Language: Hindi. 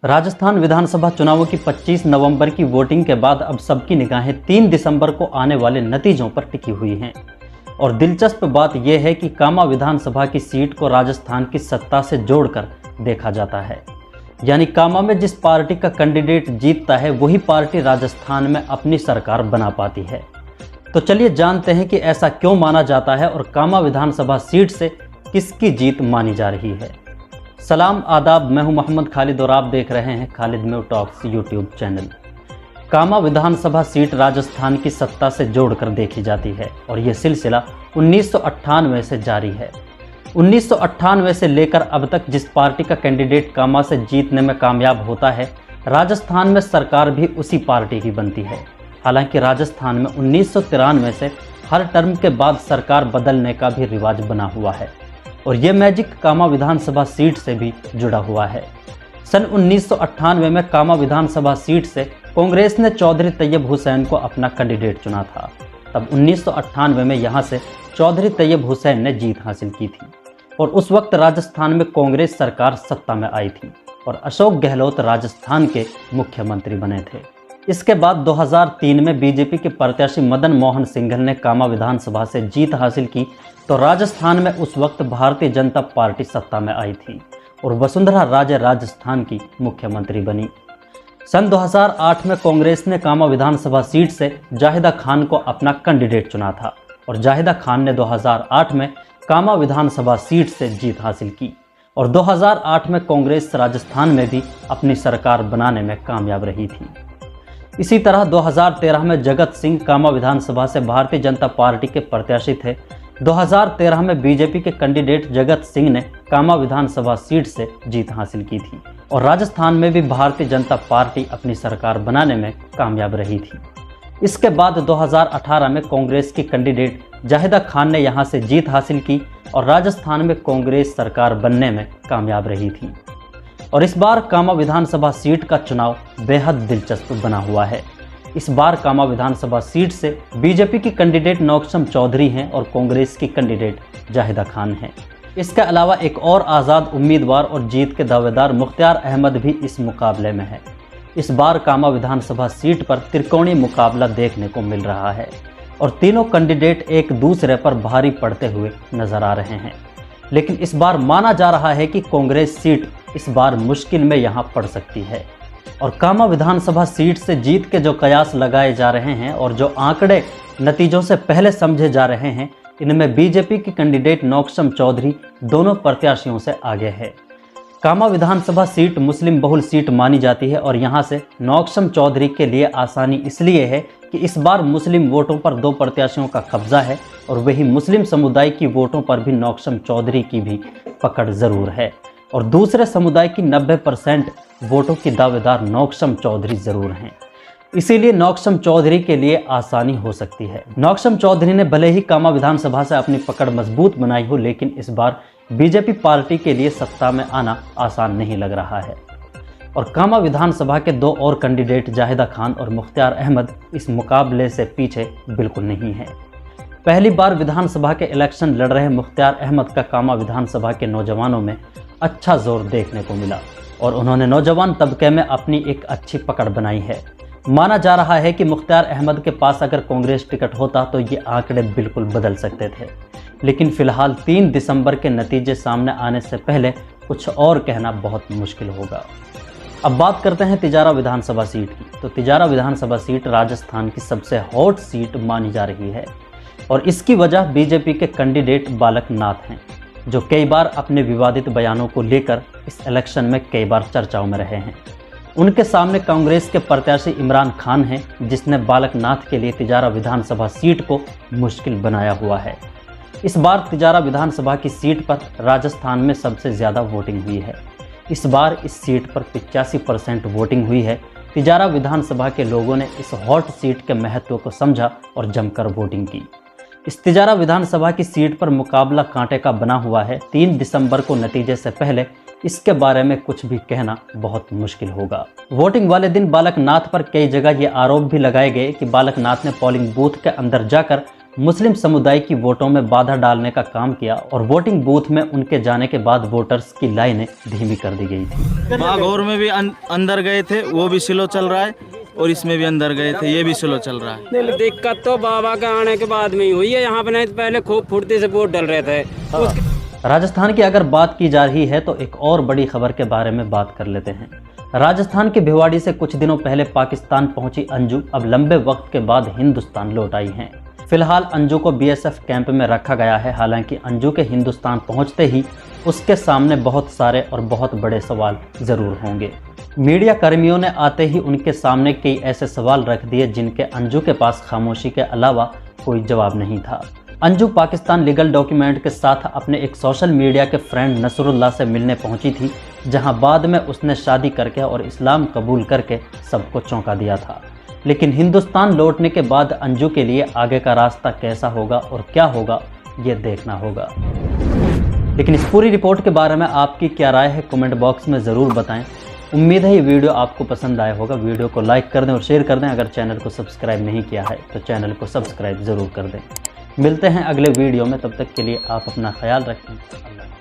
राजस्थान विधानसभा चुनावों की 25 नवंबर की वोटिंग के बाद अब सबकी निगाहें 3 दिसंबर को आने वाले नतीजों पर टिकी हुई हैं। और दिलचस्प बात यह है कि कामा विधानसभा की सीट को राजस्थान की सत्ता से जोड़कर देखा जाता है। यानी कामा में जिस पार्टी का कैंडिडेट जीतता है वही पार्टी राजस्थान में अपनी सरकार बना पाती है। तो चलिए जानते हैं कि ऐसा क्यों माना जाता है और कामा विधानसभा सीट से किसकी जीत मानी जा रही है। सलाम आदाब, मैं हूं मोहम्मद खालिद और आप देख रहे हैं Khalid mu talks YouTube channel. Kama विधानसभा सीट राजस्थान की सत्ता से जोड़कर देखी जाती है और यह सिलसिला 1998 से जारी है। 1998 से लेकर अब तक जिस पार्टी का कैंडिडेट कामा से जीतने में कामयाब होता है, राजस्थान में सरकार भी उसी पार्टी की बनती है। हालांकि राजस्थान में 1993 से हर टर्म के बाद सरकार बदलने का भी रिवाज बना हुआ है और ये मैजिक कामा विधानसभा सीट से भी जुड़ा हुआ है। सन 1998 में कामा विधानसभा सीट से कांग्रेस ने चौधरी तैयब हुसैन को अपना कैंडिडेट चुना था। तब 1998 में यहाँ से चौधरी तैयब हुसैन ने जीत हासिल की थी और उस वक्त राजस्थान में कांग्रेस सरकार सत्ता में आई थी और अशोक गहलोत राजस्थान के मुख्यमंत्री बने थे। इसके बाद 2003 में बीजेपी के प्रत्याशी मदन मोहन सिंघल ने कामा विधानसभा से जीत हासिल की तो राजस्थान में उस वक्त भारतीय जनता पार्टी सत्ता में आई थी और वसुंधरा राजे राजस्थान की मुख्यमंत्री बनी। सन 2008 में कांग्रेस ने कामा विधानसभा सीट से जाहिदा खान को अपना कैंडिडेट चुना था और जाहिदा खान ने 2008 में कामा विधानसभा सीट से जीत हासिल की और 2008 में कांग्रेस राजस्थान में भी अपनी सरकार बनाने में कामयाब रही थी। इसी तरह 2013 में जगत सिंह कामा विधानसभा से भारतीय जनता पार्टी के प्रत्याशी थे। 2013 में बीजेपी के कैंडिडेट जगत सिंह ने कामा विधानसभा सीट से जीत हासिल की थी और राजस्थान में भी भारतीय जनता पार्टी अपनी सरकार बनाने में कामयाब रही थी। इसके बाद 2018 में कांग्रेस की कैंडिडेट जाहिदा खान ने यहां से जीत हासिल की और राजस्थान में कांग्रेस सरकार बनने में कामयाब रही थी। और इस बार कामा विधानसभा सीट का चुनाव बेहद दिलचस्प बना हुआ है। इस बार कामा विधानसभा सीट से बीजेपी की कैंडिडेट नौक्षम चौधरी हैं और कांग्रेस की कैंडिडेट जाहिदा खान हैं। इसके अलावा एक और आज़ाद उम्मीदवार और जीत के दावेदार मुख्तार अहमद भी इस मुकाबले में है। इस बार कामा विधानसभा सीट पर त्रिकोणीय मुकाबला देखने को मिल रहा है और तीनों कैंडिडेट एक दूसरे पर भारी पड़ते हुए नजर आ रहे हैं। लेकिन इस बार माना जा रहा है कि कांग्रेस सीट इस बार मुश्किल में यहां पड़ सकती है और कामा विधानसभा सीट से जीत के जो कयास लगाए जा रहे हैं और जो आंकड़े नतीजों से पहले समझे जा रहे हैं, इनमें बीजेपी की कैंडिडेट नौक्षम चौधरी दोनों प्रत्याशियों से आगे है। कामा विधानसभा सीट मुस्लिम बहुल सीट मानी जाती है और यहां से नौक्षम चौधरी के लिए आसानी इसलिए है कि इस बार मुस्लिम वोटों पर दो प्रत्याशियों का कब्जा है और वही मुस्लिम समुदाय की वोटों पर भी नौक्षम चौधरी की भी पकड़ जरूर है और दूसरे समुदाय की 90% वोटों की दावेदार नौक्षम चौधरी जरूर हैं। इसीलिए नौक्षम चौधरी के लिए आसानी हो सकती है। नौक्षम चौधरी ने भले ही कामा विधानसभा से अपनी पकड़ मजबूत बनाई हो, लेकिन इस बार बीजेपी पार्टी के लिए सत्ता में आना आसान नहीं लग रहा है और कामा विधानसभा के दो और कैंडिडेट जाहिदा खान और मुख्तार अहमद इस मुकाबले से पीछे बिल्कुल नहीं है। पहली बार विधानसभा के इलेक्शन लड़ रहे मुख्तार अहमद का कामा विधानसभा के नौजवानों में अच्छा जोर देखने को मिला और उन्होंने नौजवान तबके में अपनी एक अच्छी पकड़ बनाई है। माना जा रहा है कि मुख्तार अहमद के पास अगर कांग्रेस टिकट होता तो ये आंकड़े बिल्कुल बदल सकते थे, लेकिन फिलहाल 3 दिसंबर के नतीजे सामने आने से पहले कुछ और कहना बहुत मुश्किल होगा। अब बात करते हैं तिजारा विधानसभा सीट की। तो तिजारा विधानसभा सीट राजस्थान की सबसे हॉट सीट मानी जा रही है और इसकी वजह बीजेपी के कैंडिडेट बालक नाथ हैं, जो कई बार अपने विवादित बयानों को लेकर इस इलेक्शन में कई बार चर्चाओं में रहे हैं। उनके सामने कांग्रेस के प्रत्याशी इमरान खान हैं, जिसने बालक नाथ के लिए तिजारा विधानसभा सीट को मुश्किल बनाया हुआ है। इस बार तिजारा विधानसभा की सीट पर राजस्थान में सबसे ज़्यादा वोटिंग हुई है। इस बार इस सीट पर 85% वोटिंग हुई है। तिजारा विधानसभा के लोगों ने इस हॉट सीट के महत्व को समझा और जमकर वोटिंग की। इस तिजारा विधानसभा की सीट पर मुकाबला कांटे का बना हुआ है। 3 दिसंबर को नतीजे से पहले इसके बारे में कुछ भी कहना बहुत मुश्किल होगा। वोटिंग वाले दिन बालकनाथ पर कई जगह ये आरोप भी लगाए गए कि बालकनाथ ने पोलिंग बूथ के अंदर जाकर मुस्लिम समुदाय की वोटों में बाधा डालने का काम किया और वोटिंग बूथ में उनके जाने के बाद वोटर्स की लाइनें धीमी कर दी गई थी। बागौर में भी अंदर गए थे, वो भी स्लो चल रहा है, और इसमें भी अंदर गए थे, ये भी स्लो चल रहा है। दिक्कत तो बाबा के आने के बाद में ही हुई है, यहाँ पे नहीं तो पहले खूब फुर्ती से वोट डल रहे थे। राजस्थान की अगर बात की जा रही है तो एक और बड़ी खबर के बारे में बात कर लेते हैं। राजस्थान के भिवाड़ी से कुछ दिनों पहले पाकिस्तान पहुंची अंजू अब लंबे वक्त के बाद हिंदुस्तान लौट आई हैं। फिलहाल अंजू को बीएसएफ कैंप में रखा गया है। हालांकि अंजू के हिंदुस्तान पहुंचते ही उसके सामने बहुत सारे और बहुत बड़े सवाल जरूर होंगे। मीडिया कर्मियों ने आते ही उनके सामने कई ऐसे सवाल रख दिए जिनके अंजू के पास खामोशी के अलावा कोई जवाब नहीं था। अंजू पाकिस्तान लीगल डॉक्यूमेंट के साथ अपने एक सोशल मीडिया के फ्रेंड नसरुल्लाह से मिलने पहुंची थी, जहां बाद में उसने शादी करके और इस्लाम कबूल करके सबको चौंका दिया था। लेकिन हिंदुस्तान लौटने के बाद अंजू के लिए आगे का रास्ता कैसा होगा और क्या होगा ये देखना होगा। लेकिन इस पूरी रिपोर्ट के बारे में आपकी क्या राय है कमेंट बॉक्स में ज़रूर बताएं। उम्मीद है ये वीडियो आपको पसंद आया होगा। वीडियो को लाइक कर दें और शेयर कर दें। अगर चैनल को सब्सक्राइब नहीं किया है तो चैनल को सब्सक्राइब ज़रूर कर दें। मिलते हैं अगले वीडियो में, तब तक के लिए आप अपना ख्याल रखें।